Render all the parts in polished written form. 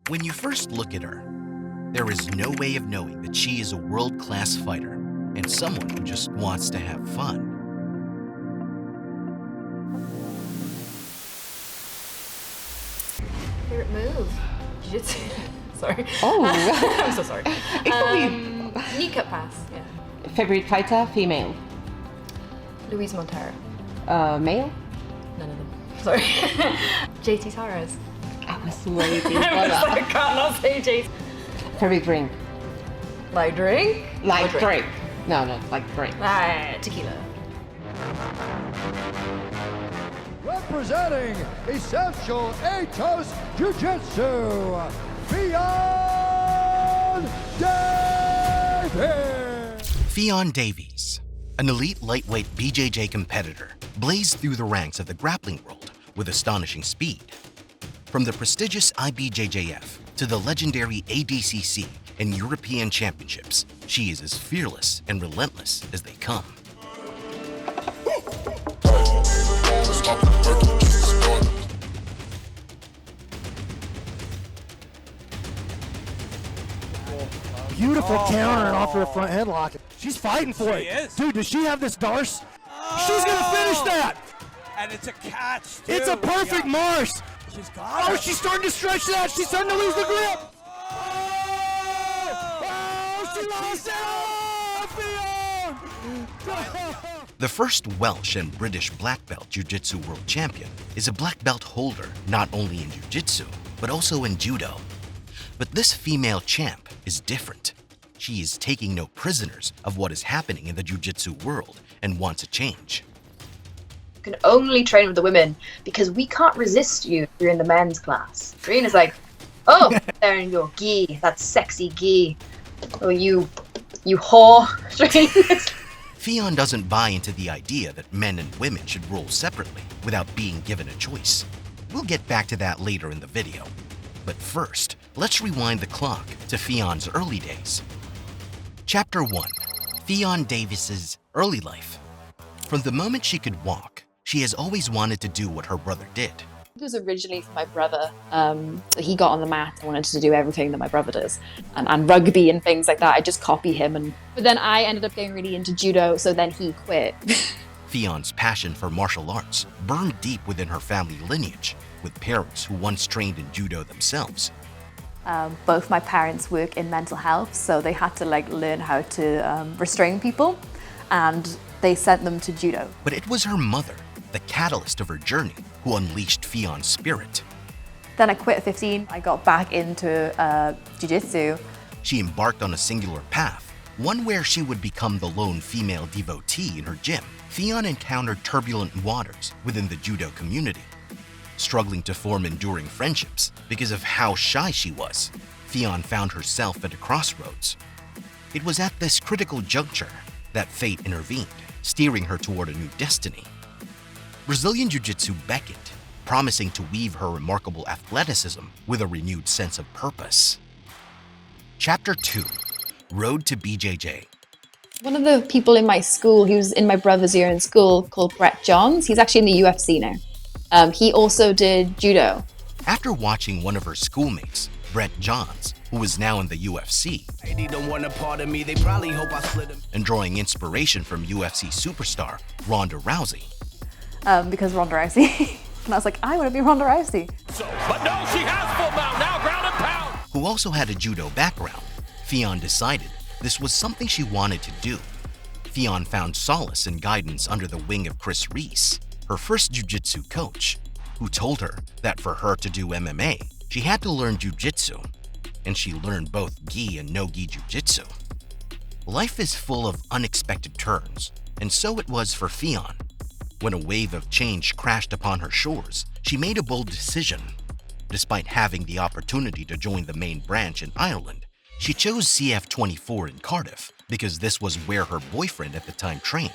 When you first look at her, there is no way of knowing that she is a world-class fighter and someone who just wants to have fun. Favorite move? Jiu-jitsu. Sorry. Oh. I'm so sorry. Knee cut pass, yeah. Favorite fighter, female? Luis Montero. Male? None of them. Sorry. JT Torres. I was waiting for I that. cannot say JT. Favorite drink? Like drink? Like Or drink. No, like drink. Tequila. Representing Essential Atos Jiu-Jitsu, Ffion Davis! Ffion Davies, an elite lightweight BJJ competitor, blazed through the ranks of the grappling world with astonishing speed. From the prestigious IBJJF to the legendary ADCC and European Championships, she is as fearless and relentless as they come. Beautiful counter off her front headlock. She's fighting for it. Is. Dude, does she have this Darce? She's gonna finish that! And it's a catch, too. It's a perfect Mars! She's got Oh, it. she's starting to stretch that! She's starting to lose the grip! Oh, she lost it! The first Welsh and British black belt jiu-jitsu world champion is a black belt holder not only in jiu-jitsu, but also in judo. But this female champ is different. She is taking no prisoners of what is happening in the jiu-jitsu world and wants a change. You can only train with the women because we can't resist you if you're in the men's class. Trina's like, oh, there in your gi, that sexy gi. Oh, you whore. Ffion doesn't buy into the idea that men and women should roll separately without being given a choice. We'll get back to that later in the video. But first, let's rewind the clock to Ffion's early days. Chapter 1. Ffion Davis's early life. From the moment she could walk, she has always wanted to do what her brother did. It was originally for my brother. He got on the mat and wanted to do everything that my brother does. And rugby and things like that. I just copy him. But then I ended up getting really into judo, so then he quit. Ffion's passion for martial arts burned deep within her family lineage, with parents who once trained in judo themselves. Both my parents work in mental health, so they had to learn how to restrain people, and they sent them to judo. But it was her mother, the catalyst of her journey, who unleashed Ffion's spirit. Then I quit at 15. I got back into jiu-jitsu. She embarked on a singular path, one where she would become the lone female devotee in her gym. Ffion encountered turbulent waters within the judo community. Struggling to form enduring friendships because of how shy she was, Ffion found herself at a crossroads. It was at this critical juncture that fate intervened, steering her toward a new destiny. Brazilian Jiu-Jitsu beckoned, promising to weave her remarkable athleticism with a renewed sense of purpose. Chapter 2. Road to BJJ. One of the people in my school, he was in my brother's year in school, called Brett Johns. He's actually in the UFC now. He also did judo. After watching one of her schoolmates, Brett Johns, who is now in the UFC, They don't want a part of me. They probably hope I split them. and drawing inspiration from UFC superstar Ronda Rousey, Because Ronda Rousey. And I was like, I want to be Ronda Rousey. But no, she has full mount. Now ground and pound. who also had a judo background, Ffion decided this was something she wanted to do. Ffion found solace and guidance under the wing of Chris Reese, her first jiu-jitsu coach, who told her that for her to do MMA, she had to learn jiu-jitsu, and she learned both gi and no-gi jiu-jitsu. Life is full of unexpected turns, and so it was for Ffion. When a wave of change crashed upon her shores, she made a bold decision. Despite having the opportunity to join the main branch in Ireland, she chose CF24 in Cardiff because this was where her boyfriend at the time trained.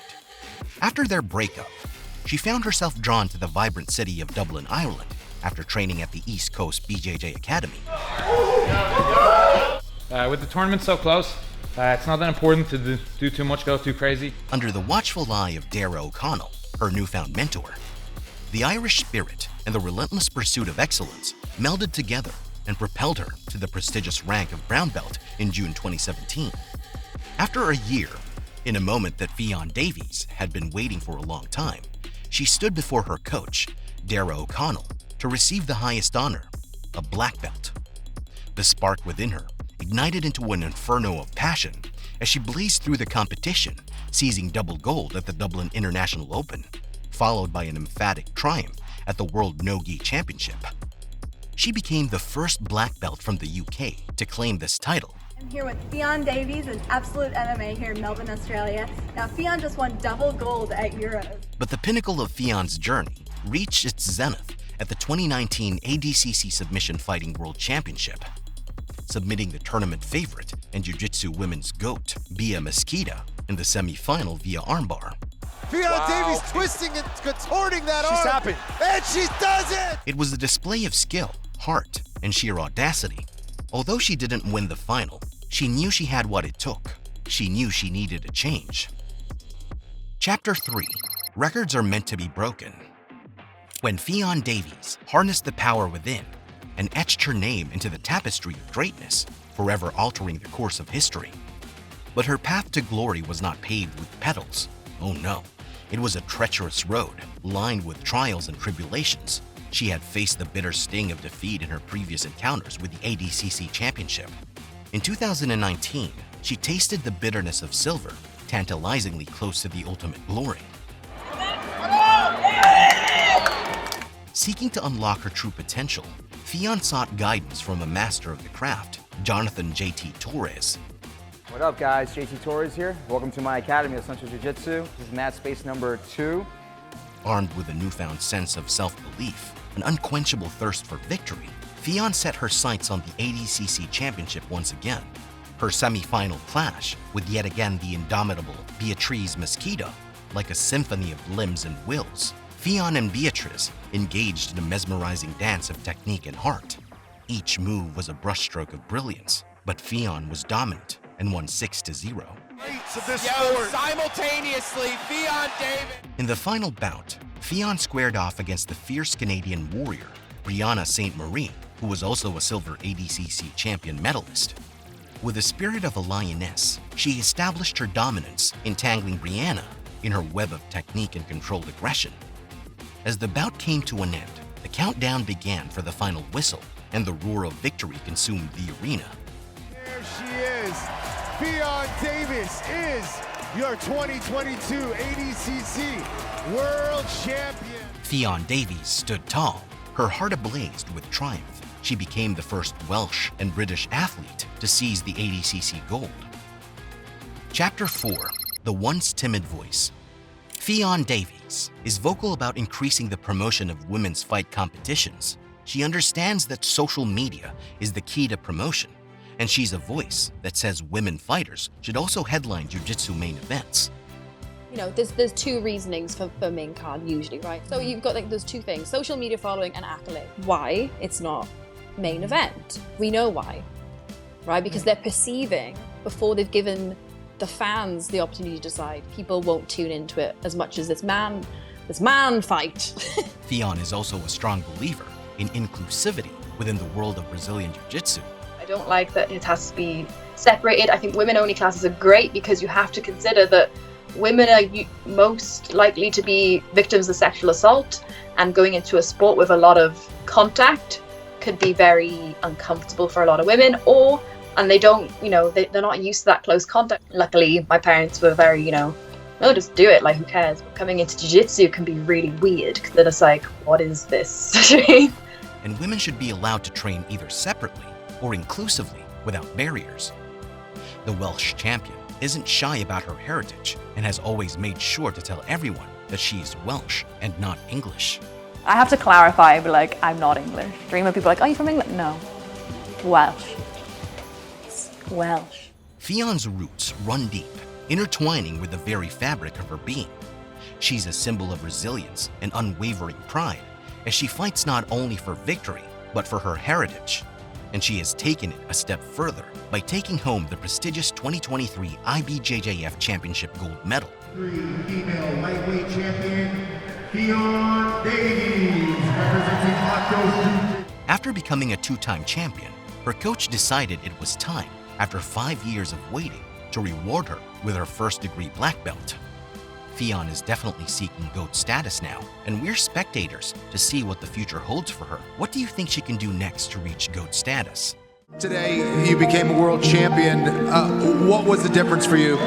After their breakup, she found herself drawn to the vibrant city of Dublin, Ireland, after training at the East Coast BJJ Academy. With the tournament so close, it's not that important to do too much, go too crazy. Under the watchful eye of Dara O'Connell, her newfound mentor, the Irish spirit and the relentless pursuit of excellence melded together and propelled her to the prestigious rank of brown belt in June 2017. After a year, in a moment that Ffion Davies had been waiting for a long time, she stood before her coach, Dara O'Connell, to receive the highest honor, a black belt. The spark within her ignited into an inferno of passion as she blazed through the competition, seizing double gold at the Dublin International Open, followed by an emphatic triumph at the World No-Gi Championship. She became the first black belt from the UK to claim this title. I'm here with Ffion Davies in Absolute MMA here in Melbourne, Australia. Now, Ffion just won double gold at Euros. But the pinnacle of Fion's journey reached its zenith at the 2019 ADCC Submission Fighting World Championship, submitting the tournament favorite and jiu-jitsu women's GOAT, Bia Mesquita, in the semi-final via armbar. Ffion Davies twisting and contorting that arm. She's happy. And she does it! It was a display of skill, heart, and sheer audacity. Although she didn't win the final, she knew she had what it took. She knew she needed a change. Chapter 3. Records are meant to be broken. When Ffion Davies harnessed the power within and etched her name into the tapestry of greatness, forever altering the course of history. But her path to glory was not paved with petals. Oh no, it was a treacherous road, lined with trials and tribulations. She had faced the bitter sting of defeat in her previous encounters with the ADCC Championship. In 2019, she tasted the bitterness of silver, tantalizingly close to the ultimate glory. Seeking to unlock her true potential, Ffion sought guidance from a master of the craft, Jonathan JT Torres. What up guys, JT Torres here. Welcome to my academy of Central Jiu-Jitsu. This is mat space number 2. Armed with a newfound sense of self-belief, an unquenchable thirst for victory, Ffion set her sights on the ADCC Championship once again. Her semi-final clash with yet again the indomitable Beatriz Mesquita, like a symphony of limbs and wills. Ffion and Beatriz engaged in a mesmerizing dance of technique and heart. Each move was a brushstroke of brilliance, but Ffion was dominant and won 6-0. Simultaneously, Ffion Davis. In the final bout, Ffion squared off against the fierce Canadian warrior, Brianna St. Marie, who was also a silver ADCC champion medalist. With the spirit of a lioness, she established her dominance, entangling Brianna in her web of technique and controlled aggression. As the bout came to an end, the countdown began for the final whistle, and the roar of victory consumed the arena. There she is. Ffion Davis is your 2022 ADCC World Champion. Ffion Davies stood tall, her heart ablazed with triumph. She became the first Welsh and British athlete to seize the ADCC gold. Chapter 4. The once timid voice. Ffion Davies is vocal about increasing the promotion of women's fight competitions. She understands that social media is the key to promotion, and she's a voice that says women fighters should also headline jiu-jitsu main events. You know, there's two reasonings for main card usually, right? So you've got like those two things, social media following and accolade. Why it's not main event? We know why, right? Because they're perceiving before they've given the fans the opportunity to decide. People won't tune into it as much as this man fight. Ffion is also a strong believer in inclusivity within the world of Brazilian Jiu-Jitsu. I don't like that it has to be separated. I think women-only classes are great because you have to consider that women are most likely to be victims of sexual assault, and going into a sport with a lot of contact could be very uncomfortable for a lot of women, and they don't, they're not used to that close contact. Luckily, my parents were very, no, just do it, like who cares? But coming into jiu-jitsu can be really weird because they're just like, what is this? And women should be allowed to train either separately or inclusively without barriers. The Welsh champion isn't shy about her heritage and has always made sure to tell everyone that she is Welsh and not English. I have to clarify, but like, I'm not English. Dream of people are like, oh, you from England? No, Welsh. It's Welsh. Ffion's roots run deep, intertwining with the very fabric of her being. She's a symbol of resilience and unwavering pride, as she fights not only for victory, but for her heritage. And she has taken it a step further by taking home the prestigious 2023 IBJJF Championship gold medal. Female lightweight champion, Ffion Davies, representing Untold. After becoming a 2-time champion, her coach decided it was time, after 5 years of waiting, to reward her with her first-degree black belt. Ffion is definitely seeking GOAT status now, and we're spectators to see what the future holds for her. What do you think she can do next to reach GOAT status? Today, you became a world champion. What was the difference for you?